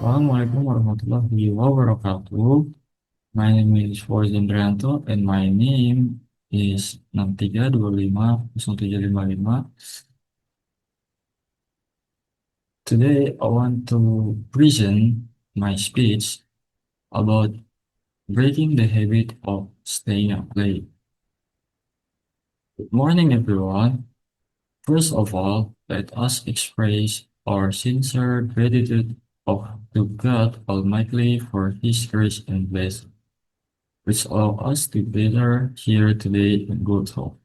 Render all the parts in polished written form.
Assalamualaikum warahmatullahi wabarakatuh. My name is Fauzan Ryanto and my name is 63250755. Today I want to present my speech about breaking the habit of staying up late. Good morning everyone. First of all, let us express our sincere gratitude to God Almighty for His grace and blessing, which allow us to gather here today in good health.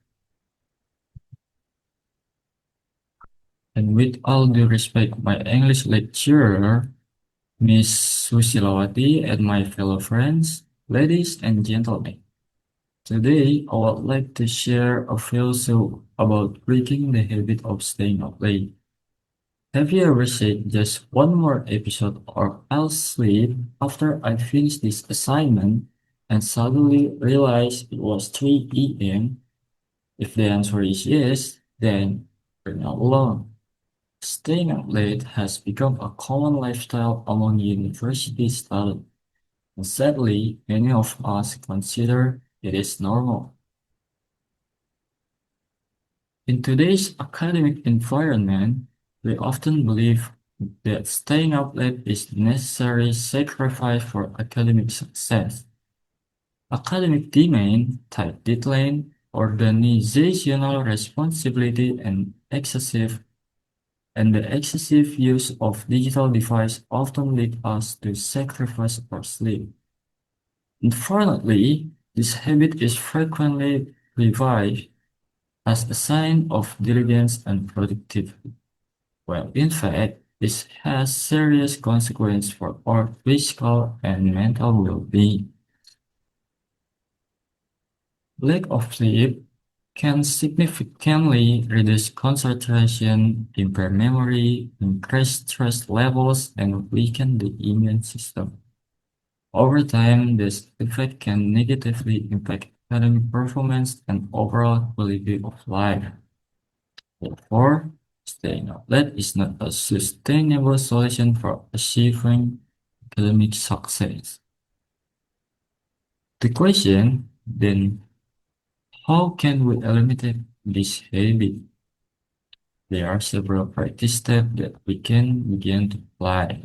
And with all due respect, my English lecturer, Miss Susilawati, and my fellow friends, ladies and gentlemen, today I would like to share a few thoughts about breaking the habit of staying up late. Have you ever said just one more episode or I'll sleep after I finish this assignment and suddenly realize it was 3 p.m.? If the answer is yes, then you're not alone. Staying up late has become a common lifestyle among university students, and sadly, many of us consider it is normal. In today's academic environment, we often believe that staying up late is necessary sacrifice for academic success. Academic demand, tight deadline, organizational responsibility, and the excessive use of digital devices often lead us to sacrifice our sleep. Unfortunately, this habit is frequently reviled as a sign of diligence and productivity, while in fact, this has serious consequences for our physical and mental well-being. Lack of sleep can significantly reduce concentration, impair memory, increase stress levels, and weaken the immune system. Over time, this effect can negatively impact academic performance and overall quality of life. Therefore, staying up late is not a sustainable solution for achieving academic success. The question then, how can we eliminate this habit? There are several practice steps that we can begin to apply.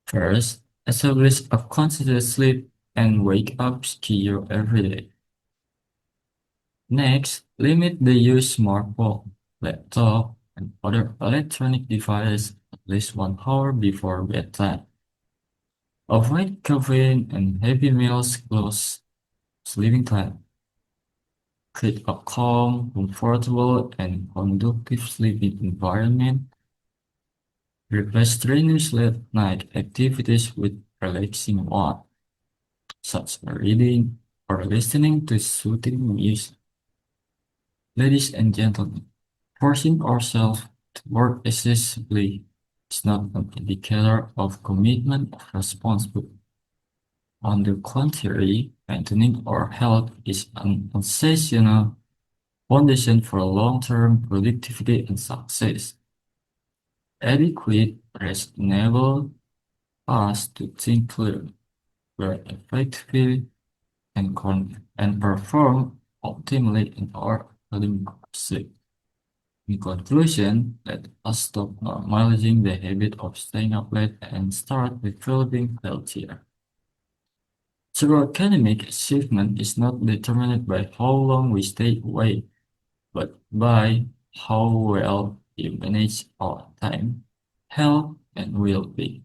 First, establish a consistent sleep and wake up schedule every day. Next, limit the use of smartphone, laptop, and other electronic devices at least 1 hour before bedtime. Avoid caffeine and heavy meals close sleeping time. Create a calm, comfortable, and conducive sleeping environment. Replace strenuous late-night activities with relaxing ones, such as reading or listening to soothing music. Ladies and gentlemen, forcing ourselves to work excessively is not an indicator of commitment or responsibility. On the contrary, maintaining our health is an essential foundation for long-term productivity and success. Adequate rest enables us to think clearly, work effectively, and perform optimally in our academic pursuit. In conclusion, let us stop normalizing the habit of staying up late and start developing healthier. True academic achievement is not determined by how long we stay awake, but by how well we manage our time, health, and well-being.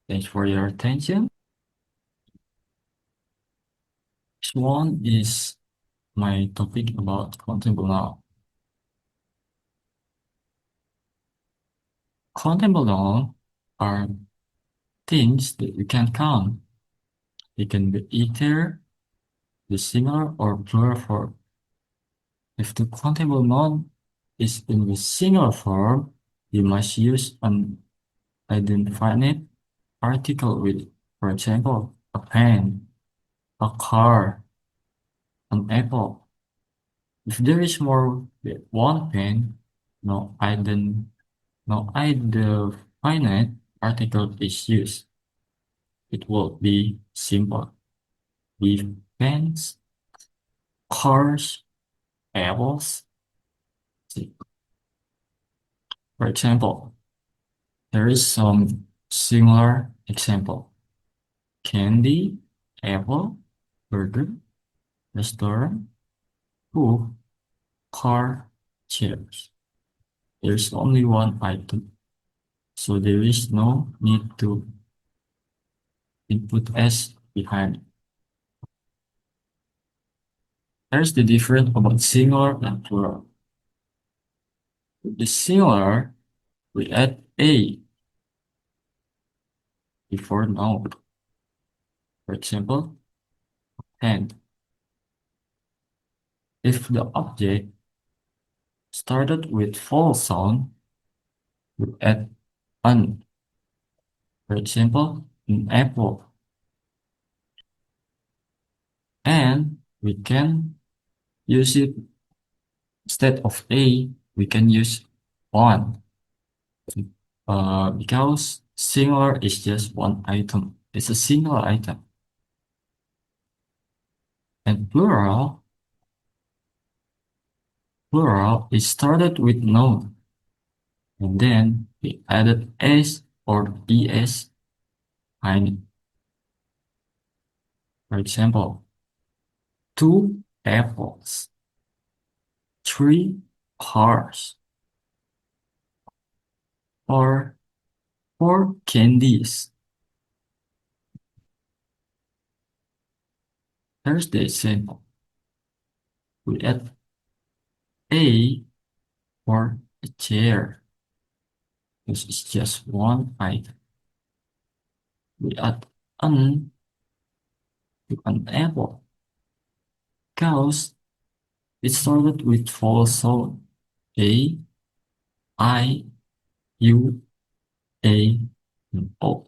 Thanks for your attention. Next one is my topic about countable noun. Countable nouns are things that you can count. They can be either the singular or plural form. If the countable noun is in the singular form, you must use an indefinite article with, for example, a pen, a car, an apple. If there is more than one pen, no indefinite article is used, it will be simple. With pens, cars, apples. For example, there is some similar example. Candy, apple, burger, restaurant, book, car, chairs. There's only one item, so there is no need to input S behind it. Here's the difference about singular and plural. With the singular, we add A before noun. For example, hand. If the object started with vowel sound, we add an. For example, an apple. And we can use it instead of A, we can use one. Because singular is just one item. It's a single item. And plural is started with noun. And then we added S or ES behind it. For example, 2 apples, 3 cars, or 4 candies. Here's the example. We add A for a chair. This is just one item. We add an to an apple. Because it started with vowel sound A, I, U, A, and O.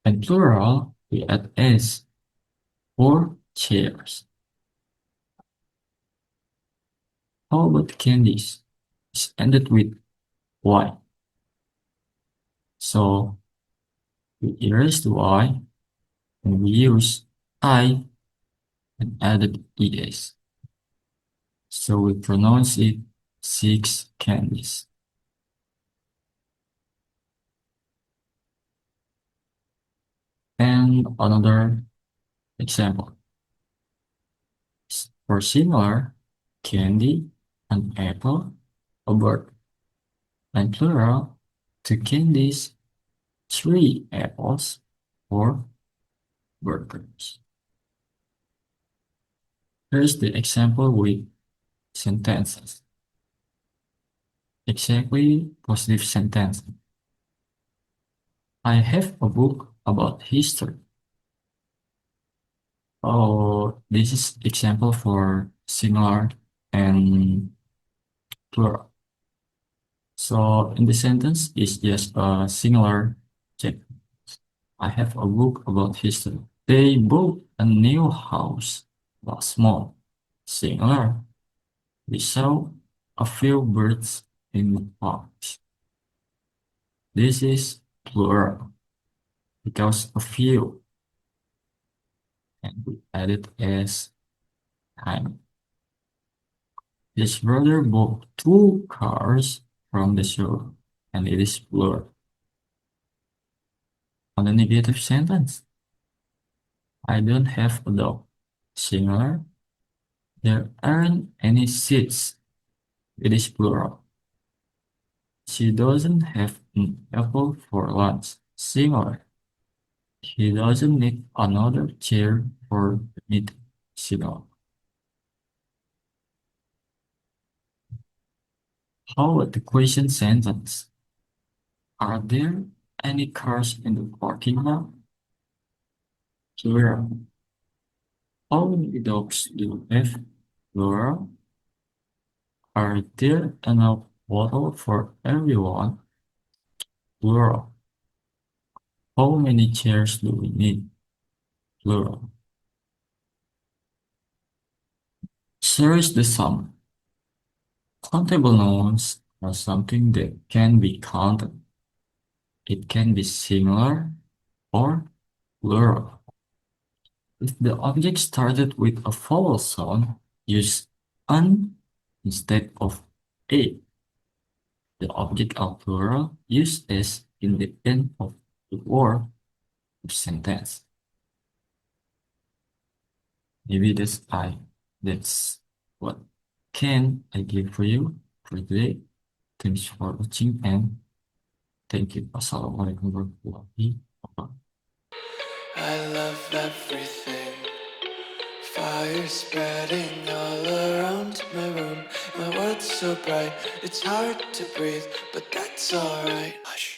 And plural, we add S for chairs. How about candies? It's ended with Y. So we erase the Y and we use I and added ES. So we pronounce it 6 candies. And another example. For similar, candy, an apple, a bird. And plural, 2 candies, 3 apples, or burgers. Here's the example with sentences. Exactly positive sentence. I have a book about history. Oh, this is example for singular and plural. So in the sentence, it's just a singular check. I have a book about history. They bought a new house, but small. Singular. We saw a few birds in the park. This is plural because a few, and we added as time. His brother bought 2 cars from the showroom, and it is plural. On the negative sentence, I don't have a dog. Singular. There aren't any seats. It is plural. She doesn't have an apple for lunch. Singular. He doesn't need another chair for the meeting. Singular. How about the question sentence? Are there any cars in the parking lot? Plural. How many dogs do you have? Plural. Are there enough water for everyone? Plural. How many chairs do we need? Plural. Search the sum. Countable nouns are something that can be counted. It can be singular or plural. If the object started with a vowel sound, use an instead of a. The object are plural, use s in the end of the word or sentence. Maybe that's what can I give for you for today. Thanks for watching and thank you. Assalamualaikum warahmatullahi wabarakatuh. I love everything. Fire spreading all around my room. My world's so bright, it's hard to breathe, but that's alright. Hush.